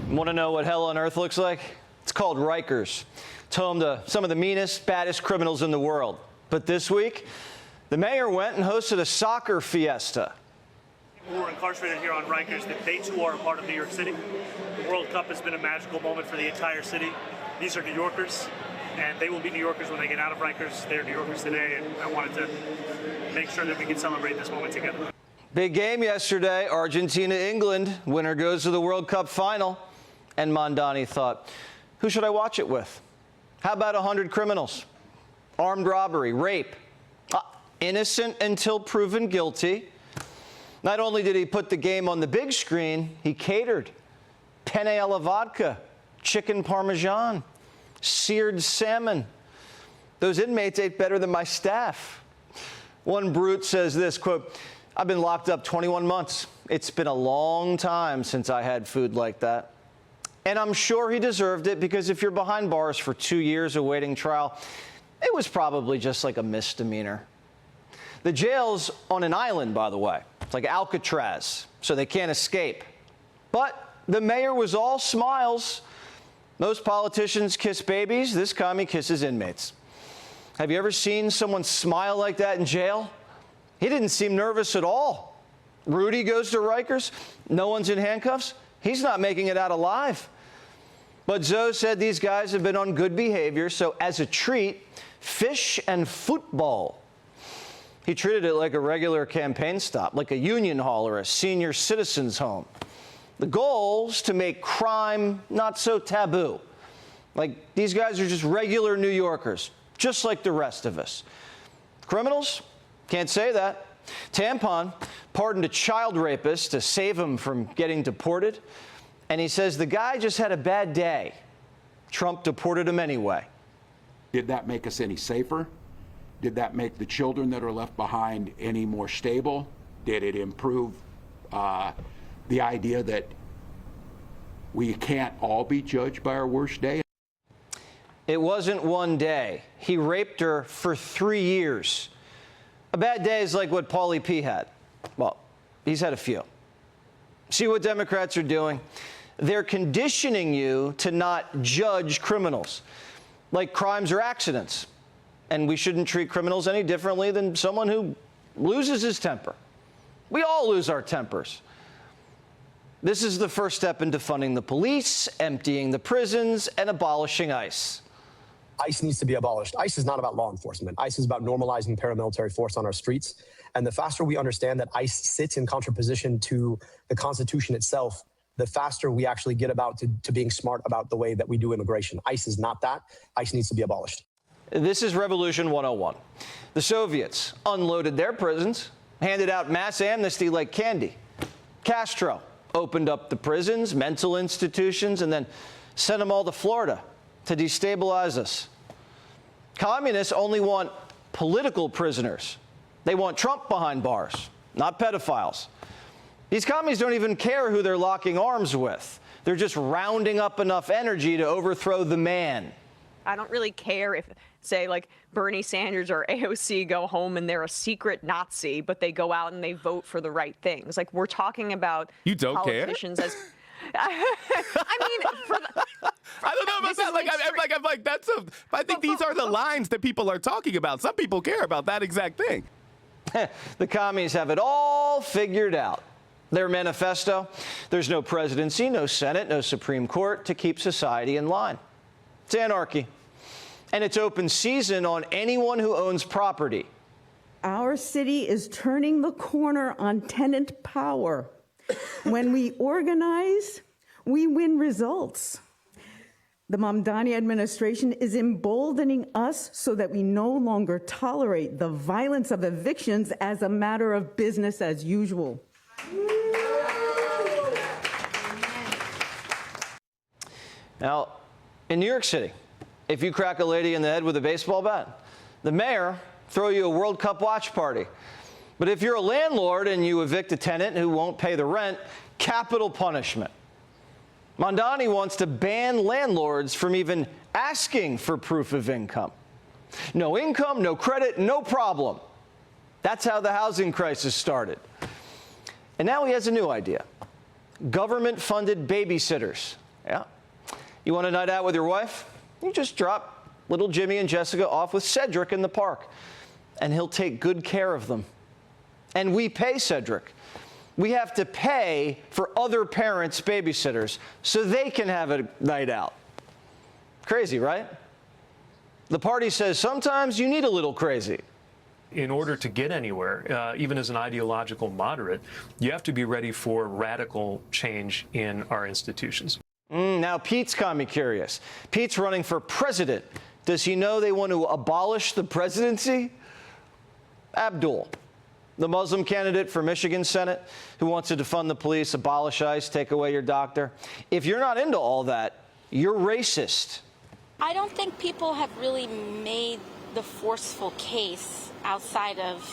Want to know what hell on earth looks like? It's called Rikers. It's home to some of the meanest, baddest criminals in the world. But this week, the mayor went and hosted a soccer fiesta. People who are incarcerated here on Rikers, that they too are a part of New York City. The World Cup has been a magical moment for the entire city. These are New Yorkers, and they will be New Yorkers when they get out of Rikers. They're New Yorkers today, and I wanted to make sure that we can celebrate this moment together. Big game yesterday, Argentina-England. Winner goes to the World Cup final. And Mamdani thought, who should I watch it with? How about 100 criminals? Armed robbery, rape. Innocent until proven guilty. Not only did he put the game on the big screen, he catered. Penne alla vodka, chicken parmesan, seared salmon. Those inmates ate better than my staff. One brute says this, quote, I've been locked up 21 months. It's been a long time since I had food like that. And I'm sure he deserved it, because if you're behind bars for 2 years awaiting trial, it was probably just like a misdemeanor. The jail's on an island, by the way. It's like Alcatraz, so they can't escape. But the mayor was all smiles. Most politicians kiss babies. This commie kisses inmates. Have you ever seen someone smile like that in jail? He didn't seem nervous at all. Rudy goes to Rikers. No one's in handcuffs. He's not making it out alive. But Zoe said these guys have been on good behavior, so as a treat, fish and football. He treated it like a regular campaign stop, like a union hall or a senior citizen's home. The goal's to make crime not so taboo. Like, these guys are just regular New Yorkers, just like the rest of us. Criminals? Can't say that. Tampon pardoned a child rapist to save him from getting deported. And he says the guy just had a bad day. Trump deported him anyway. Did that make us any safer? Did that make the children that are left behind any more stable? Did it improve the idea that we can't all be judged by our worst day? It wasn't one day. He raped her for 3 years. A bad day is like what Paulie P. had. Well, he's had a few. See what Democrats are doing? They're conditioning you to not judge criminals, like crimes or accidents. And we shouldn't treat criminals any differently than someone who loses his temper. We all lose our tempers. This is the first step in defunding the police, emptying the prisons, and abolishing ICE. ICE needs to be abolished. ICE is not about law enforcement. ICE is about normalizing paramilitary force on our streets. And the faster we understand that ICE sits in contraposition to the Constitution itself, the faster we actually get about to being smart about the way that we do immigration. ICE is not that. ICE needs to be abolished. This is Revolution 101. The Soviets unloaded their prisons, handed out mass amnesty like candy. Castro opened up the prisons, mental institutions, and then sent them all to Florida to destabilize us. Communists only want political prisoners. They want Trump behind bars, not pedophiles. These commies don't even care who they're locking arms with. They're just rounding up enough energy to overthrow the man. I don't really care if, say, like Bernie Sanders or AOC go home and they're a secret Nazi, but they go out and they vote for the right things. Like, we're talking about politicians as... I mean, I don't know about that. I think these are the lines that people are talking about. Some people care about that exact thing. The commies have it all figured out. Their manifesto: there's no presidency, no Senate, no Supreme Court to keep society in line. It's anarchy. And it's open season on anyone who owns property. Our city is turning the corner on tenant power. When we organize, we win results. The Mamdani administration is emboldening us so that we no longer tolerate the violence of evictions as a matter of business as usual. Now, in New York City, if you crack a lady in the head with a baseball bat, the mayor throw you a World Cup watch party. But if you're a landlord and you evict a tenant who won't pay the rent, capital punishment. Mamdani wants to ban landlords from even asking for proof of income. No income, no credit, no problem. That's how the housing crisis started. And now he has a new idea: government-funded babysitters. Yeah. You want a night out with your wife? You just drop little Jimmy and Jessica off with Cedric in the park, and he'll take good care of them. And we pay Cedric. We have to pay for other parents' babysitters so they can have a night out. Crazy, right? The party says sometimes you need a little crazy. In order to get anywhere, even as an ideological moderate, you have to be ready for radical change in our institutions. Now Pete's got me curious. Pete's running for president. Does he know they want to abolish the presidency? Abdul, the Muslim candidate for Michigan Senate who wants to defund the police, abolish ICE, take away your doctor. If you're not into all that, you're racist. I don't think people have really made the forceful case outside of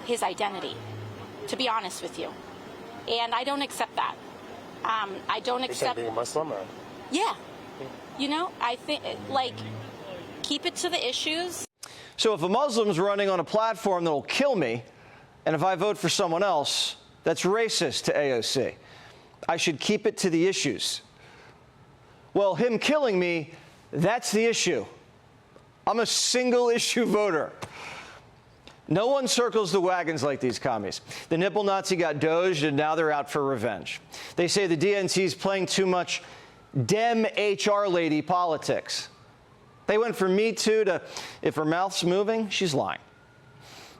his identity, to be honest with you. And I don't accept that. I don't accept being Muslim. Or? Yeah. You know, I think, like, keep it to the issues. So if a Muslim's running on a platform that'll kill me, and if I vote for someone else, that's racist to AOC. I should keep it to the issues. Well, him killing me, that's the issue. I'm a single issue voter. No one circles the wagons like these commies. The nipple Nazi got doged, and now they're out for revenge. They say the DNC is playing too much Dem HR lady politics. They went from Me Too to if her mouth's moving, she's lying.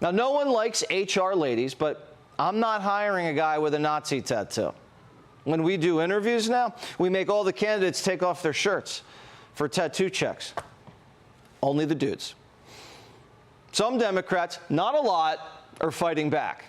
Now, no one likes HR ladies, but I'm not hiring a guy with a Nazi tattoo. When we do interviews now, we make all the candidates take off their shirts for tattoo checks. Only the dudes. Some Democrats, not a lot, are fighting back.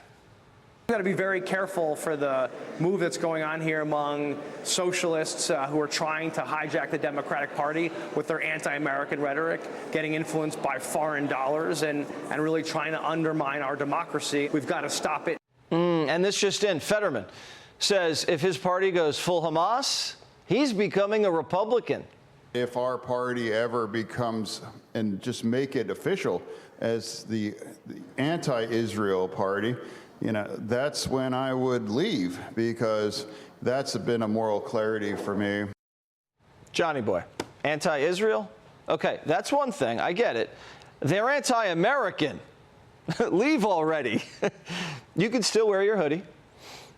We've got to be very careful for the move that's going on here among socialists who are trying to hijack the Democratic Party with their anti-American rhetoric, getting influenced by foreign dollars and really trying to undermine our democracy. We've got to stop it. And this just in, Fetterman says if his party goes full Hamas, he's becoming a Republican. If our party ever becomes, and just make it official, as the anti-Israel party, you know, that's when I would leave, because that's been a moral clarity for me. Johnny boy, anti-Israel? Okay, that's one thing. I get it. They're anti-American. Leave already. You can still wear your hoodie.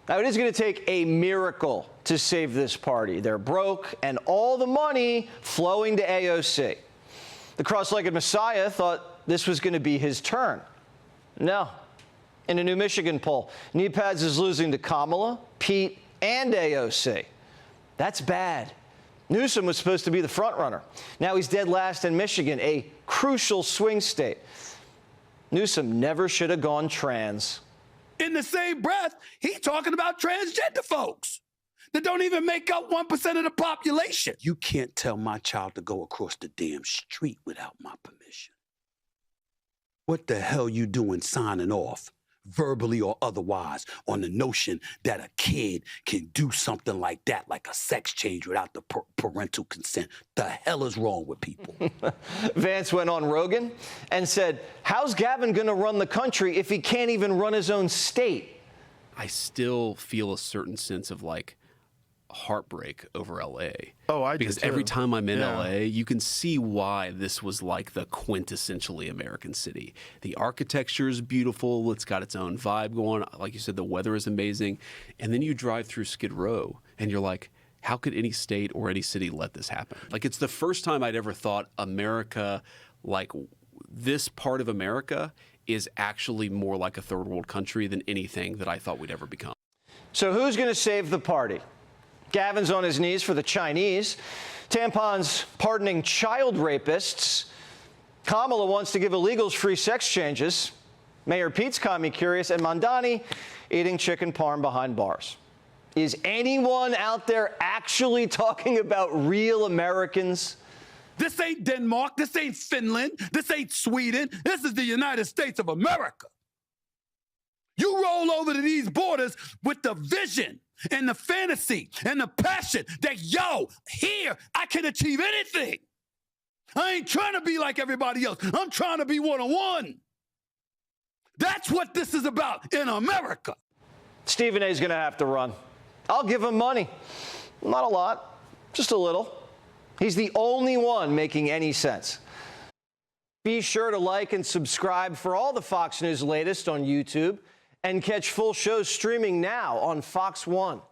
Now, it is going to take a miracle to save this party. They're broke, and all the money flowing to AOC. The cross-legged Messiah thought this was going to be his turn. No. In a New Michigan poll, knee pads is losing to Kamala, Pete, and AOC. That's bad. Newsom was supposed to be the front runner. Now he's dead last in Michigan, a crucial swing state. Newsom never should have gone trans. In the same breath, he's talking about transgender folks that don't even make up 1% of the population. You can't tell my child to go across the damn street without my permission. What the hell you doing signing off, verbally or otherwise, on the notion that a kid can do something like that, like a sex change without the parental consent? The hell is wrong with people? Vance went on Rogan and said, how's Gavin going to run the country if he can't even run his own state? I still feel a certain sense of, like, heartbreak over LA. Oh, I do because too. Every time I'm in LA, you can see why this was like the quintessentially American city. The architecture is beautiful. It's got its own vibe going. Like you said, the weather is amazing. And then you drive through Skid Row and you're like, how could any state or any city let this happen? Like, it's the first time I'd ever thought America, like this part of America, is actually more like a third world country than anything that I thought we'd ever become. So who's going to save the party? Gavin's on his knees for the Chinese. Tampon's pardoning child rapists. Kamala wants to give illegals free sex changes. Mayor Pete's commie curious. And Mamdani eating chicken parm behind bars. Is anyone out there actually talking about real Americans? This ain't Denmark. This ain't Finland. This ain't Sweden. This is the United States of America. You roll over to these borders with the vision and the fantasy and the passion that, yo, here I can achieve anything. I ain't trying to be like everybody else. I'm trying to be one-on-one. That's what this is about in America. Stephen A. is going to have to run. I'll give him money. Not a lot. Just a little. He's the only one making any sense. Be sure to like and subscribe for all the Fox News latest on YouTube and catch full shows streaming now on Fox One.